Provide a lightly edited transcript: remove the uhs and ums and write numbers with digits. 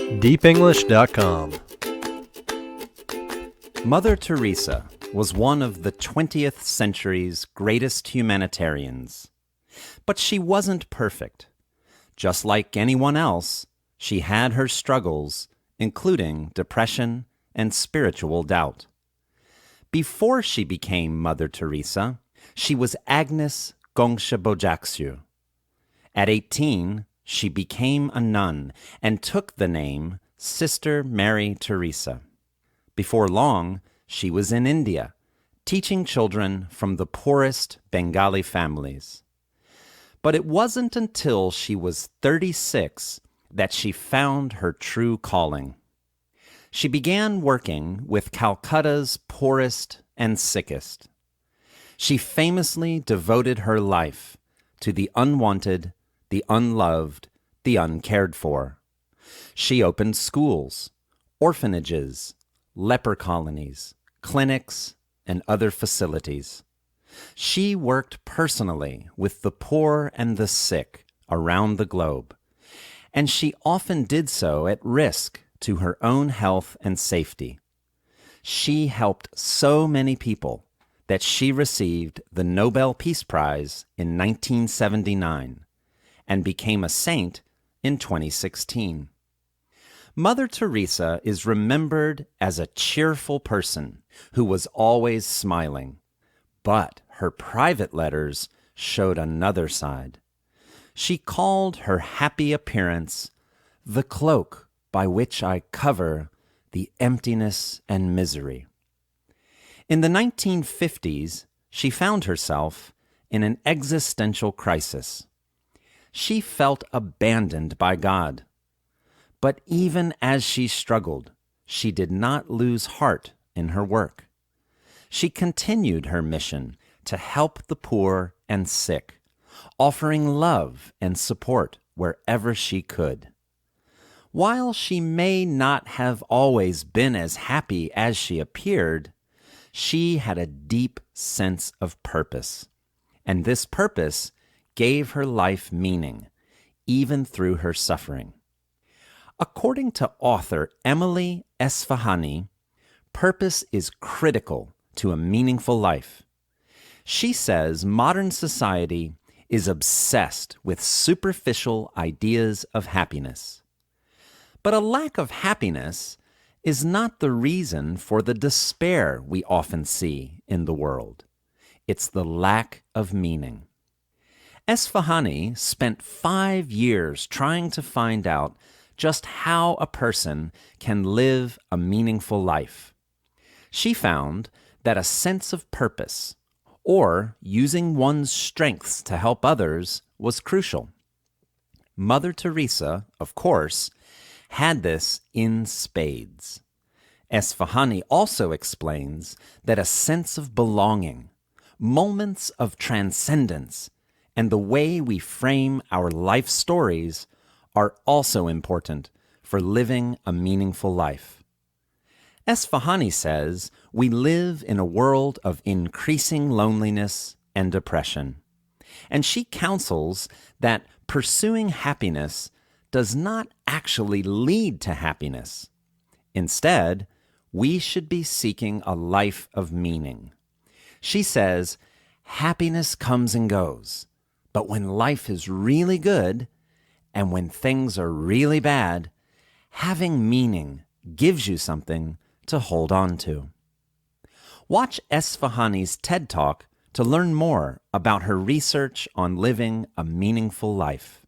deepenglish.com. Mother Teresa was one of the 20th century's greatest humanitarians. But she wasn't perfect. Just like anyone else, she had her struggles, including depression and spiritual doubt. Before she became Mother Teresa, she was Agnes Gonxha Bojaxhiu. At 18, she became a nun and took the name Sister Mary Teresa. Before long, she was in India, teaching children from the poorest Bengali families. But it wasn't until she was 36 that she found her true calling. She began working with Calcutta's poorest and sickest. She famously devoted her life to the unwanted, the unloved, the uncared for. She opened schools, orphanages, leper colonies, clinics, and other facilities. She worked personally with the poor and the sick around the globe, and she often did so at risk to her own health and safety. She helped so many people that she received the Nobel Peace Prize in 1979 and became a saint in 2016. Mother Teresa is remembered as a cheerful person who was always smiling, but her private letters showed another side. She called her happy appearance the cloak by which I cover the emptiness and misery. In the 1950s, she found herself in an existential crisis. She felt abandoned by God. But even as she struggled, she did not lose heart in her work. She continued her mission to help the poor and sick, offering love and support wherever she could. While she may not have always been as happy as she appeared, she had a deep sense of purpose, and this purpose gave her life meaning, even through her suffering. According to author Emily Esfahani, purpose is critical to a meaningful life. She says modern society is obsessed with superficial ideas of happiness. But a lack of happiness is not the reason for the despair we often see in the world. It's the lack of meaning. Esfahani spent 5 years trying to find out just how a person can live a meaningful life. She found that a sense of purpose, or using one's strengths to help others, was crucial. Mother Teresa, of course, had this in spades. Esfahani also explains that a sense of belonging, moments of transcendence, and the way we frame our life stories are also important for living a meaningful life. Esfahani says we live in a world of increasing loneliness and depression, and she counsels that pursuing happiness does not actually lead to happiness. Instead, we should be seeking a life of meaning. She says, happiness comes and goes, but when life is really good, and when things are really bad, having meaning gives you something to hold on to. Watch Esfahani's TED Talk to learn more about her research on living a meaningful life.